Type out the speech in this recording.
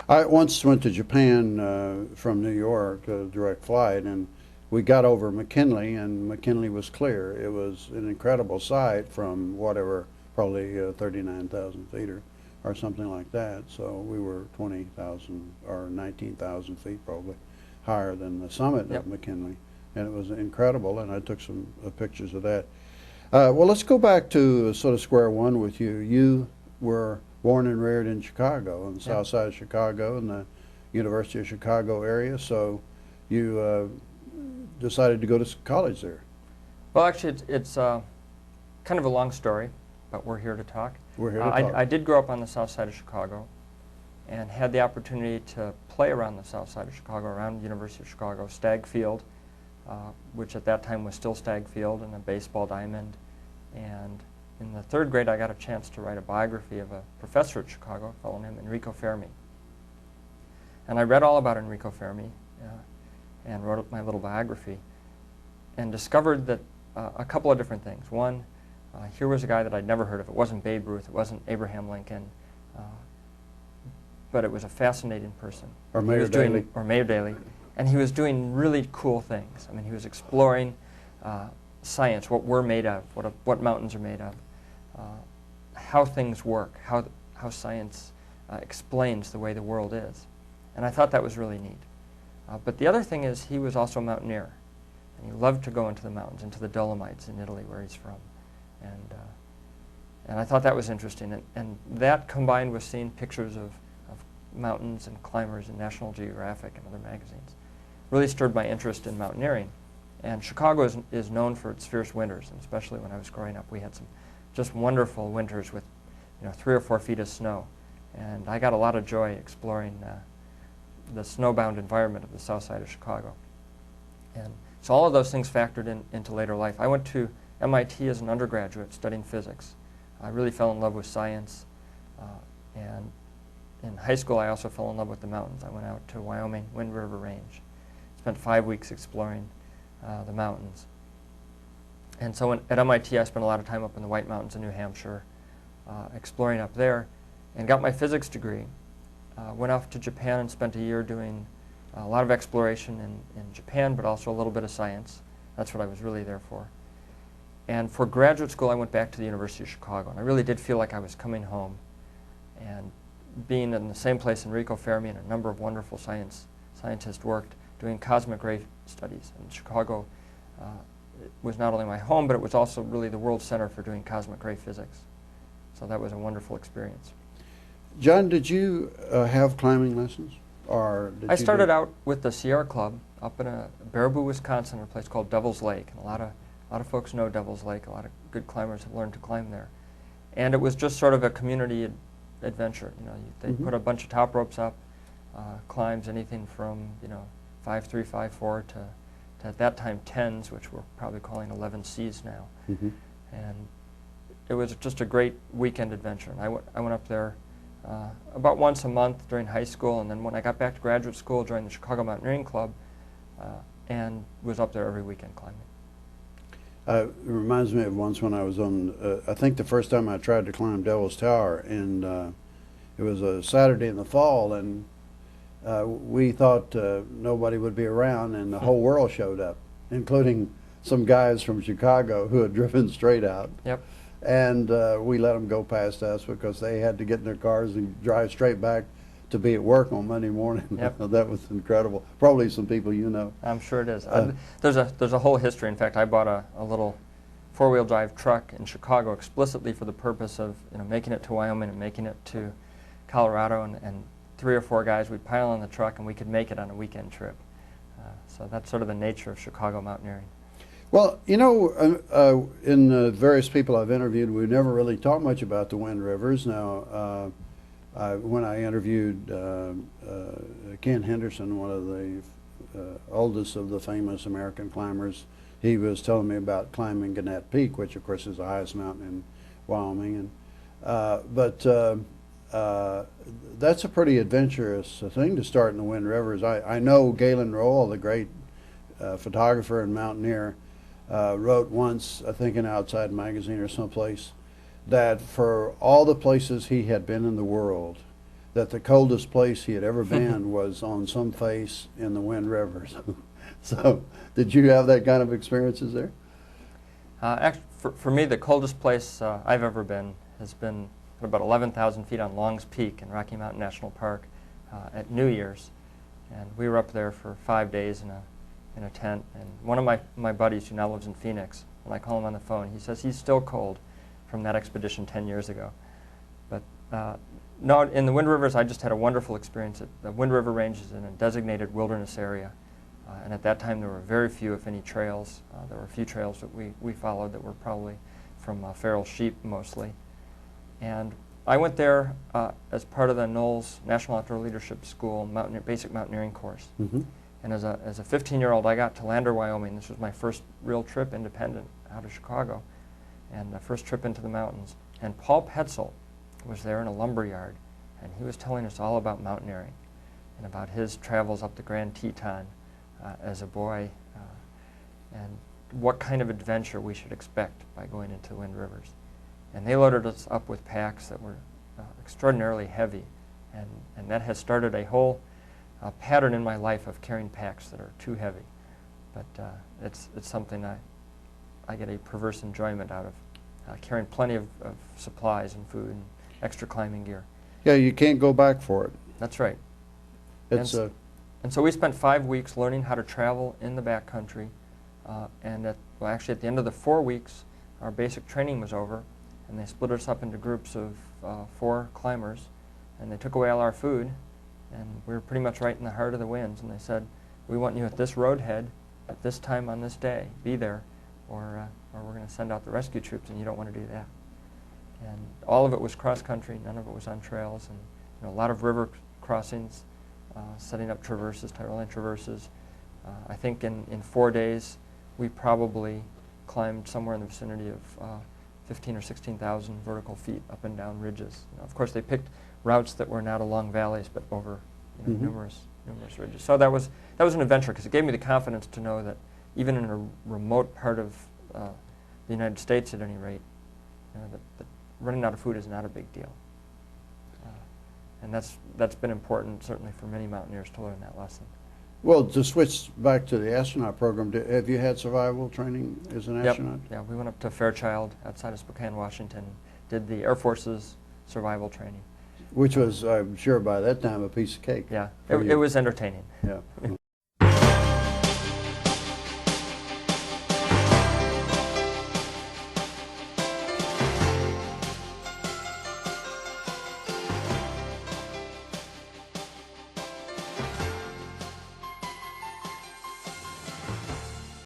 I once went to Japan from New York, a direct flight, and we got over McKinley, and McKinley was clear. It was an incredible sight from whatever, probably 39,000 feet or something like that. So we were 20,000 or 19,000 feet probably higher than the summit Yep. of McKinley. And it was incredible, and I took some pictures of that. Well, let's go back to sort of square one with you. You were born and reared in Chicago, on the south side of Chicago, in the University of Chicago area, so you decided to go to college there. Well, actually, it's kind of a long story, but we're here to talk. We're here to talk. I did grow up on the south side of Chicago and had the opportunity to play around the south side of Chicago, around the University of Chicago, Stagg Field, which at that time was still Stagg Field, and a baseball diamond. And in the third grade, I got a chance to write a biography of a professor at Chicago, a fellow named Enrico Fermi. And I read all about Enrico Fermi and wrote up my little biography and discovered that a couple of different things. One, here was a guy that I'd never heard of. It wasn't Babe Ruth, it wasn't Abraham Lincoln, but it was a fascinating person. Or Mayor Daley. Or Mayor Daley. And he was doing really cool things. I mean, he was exploring science, what we're made of, what mountains are made of, how things work, how science explains the way the world is. And I thought that was really neat. But the other thing is he was also a mountaineer. And he loved to go into the mountains, into the Dolomites in Italy, where he's from. And I thought that was interesting. And that combined with seeing pictures of mountains and climbers in National Geographic and other magazines really stirred my interest in mountaineering. And Chicago is known for its fierce winters, and especially when I was growing up, we had some just wonderful winters with 3 or 4 feet of snow. And I got a lot of joy exploring the snowbound environment of the south side of Chicago. And so all of those things factored into later life. I went to MIT as an undergraduate studying physics. I really fell in love with science. And in high school, I also fell in love with the mountains. I went out to Wyoming, Wind River Range. Spent 5 weeks exploring the mountains. And so at MIT, I spent a lot of time up in the White Mountains in New Hampshire, exploring up there, and got my physics degree. Went off to Japan and spent a year doing a lot of exploration in Japan, but also a little bit of science. That's what I was really there for. And for graduate school, I went back to the University of Chicago, and I really did feel like I was coming home. And being in the same place Enrico Fermi and a number of wonderful scientists worked doing cosmic ray studies. And Chicago was not only my home, but it was also really the world center for doing cosmic ray physics. So that was a wonderful experience. John, did you have climbing lessons? Or did I started out with the Sierra Club up in Baraboo, Wisconsin, in a place called Devil's Lake. And a lot of folks know Devil's Lake. A lot of good climbers have learned to climb there. And it was just sort of a community adventure. They put a bunch of top ropes up, climbs anything from 5.3, 5.4 to at that time 10s, which we're probably calling 11Cs now. And it was just a great weekend adventure. And I went up there about once a month during high school, and then when I got back to graduate school, joined the Chicago Mountaineering Club, and was up there every weekend climbing. It reminds me of once when I was on, I think the first time I tried to climb Devil's Tower, and it was a Saturday in the fall, and we thought nobody would be around, and the whole world showed up, including some guys from Chicago who had driven straight out. Yep. And we let them go past us because they had to get in their cars and drive straight back to be at work on Monday morning. Yep. That was incredible. Probably some people you know. I'm sure it is. There's a whole history. In fact, I bought a little four-wheel drive truck in Chicago explicitly for the purpose of making it to Wyoming and making it to Colorado, and 3 or 4 guys, we'd pile on the truck and we could make it on a weekend trip. So that's sort of the nature of Chicago mountaineering. Well, in the various people I've interviewed, we've never really talked much about the Wind Rivers. Now, when I interviewed Ken Henderson, one of the oldest of the famous American climbers, he was telling me about climbing Gannett Peak, which of course is the highest mountain in Wyoming. But that's a pretty adventurous thing to start in the Wind Rivers. I know Galen Rowell, the great photographer and mountaineer, wrote once, I think in Outside Magazine or someplace, that for all the places he had been in the world, that the coldest place he had ever been was on some face in the Wind Rivers. So, did you have that kind of experiences there? Actually, for me, the coldest place I've ever been has been at about 11,000 feet on Long's Peak in Rocky Mountain National Park at New Year's. And we were up there for 5 days in a tent. And one of my buddies who now lives in Phoenix, when I call him on the phone, he says he's still cold from that expedition 10 years ago. But no, in the Wind Rivers, I just had a wonderful experience. The Wind River Range is in a designated wilderness area. And at that time, there were very few, if any, trails. There were a few trails that we followed that were probably from feral sheep mostly. And I went there as part of the Knowles National Outdoor Leadership School basic mountaineering course. Mm-hmm. And as a 15-year-old, I got to Lander, Wyoming. This was my first real trip independent out of Chicago, and the first trip into the mountains. And Paul Petzel was there in a lumber yard, and he was telling us all about mountaineering and about his travels up the Grand Teton as a boy, and what kind of adventure we should expect by going into the Wind Rivers. And they loaded us up with packs that were extraordinarily heavy, and that has started a whole pattern in my life of carrying packs that are too heavy. But it's something I get a perverse enjoyment out of, carrying plenty of supplies and food and extra climbing gear. Yeah, you can't go back for it. That's right. It's And so we spent 5 weeks learning how to travel in the backcountry, and actually at the end of the 4 weeks, our basic training was over, and they split us up into groups of 4 climbers, and they took away all our food, and we were pretty much right in the heart of the winds, and they said, we want you at this roadhead at this time on this day, be there, or we're going to send out the rescue troops, and you don't want to do that. And all of it was cross-country, none of it was on trails, and a lot of river crossings, setting up traverses, Tyrolean traverses. I think in 4 days, we probably climbed somewhere in the vicinity of 15 or 16,000 vertical feet up and down ridges. Of course, they picked routes that were not along valleys, but over Mm-hmm. numerous ridges. So that was an adventure, because it gave me the confidence to know that even in a remote part of the United States, at any rate, that running out of food is not a big deal. And that's been important, certainly, for many mountaineers to learn that lesson. Well, to switch back to the astronaut program, have you had survival training as an astronaut? Yeah, we went up to Fairchild outside of Spokane, Washington, did the Air Force's survival training. Which was, I'm sure by that time, a piece of cake. Yeah, for it you. was entertaining. Yeah.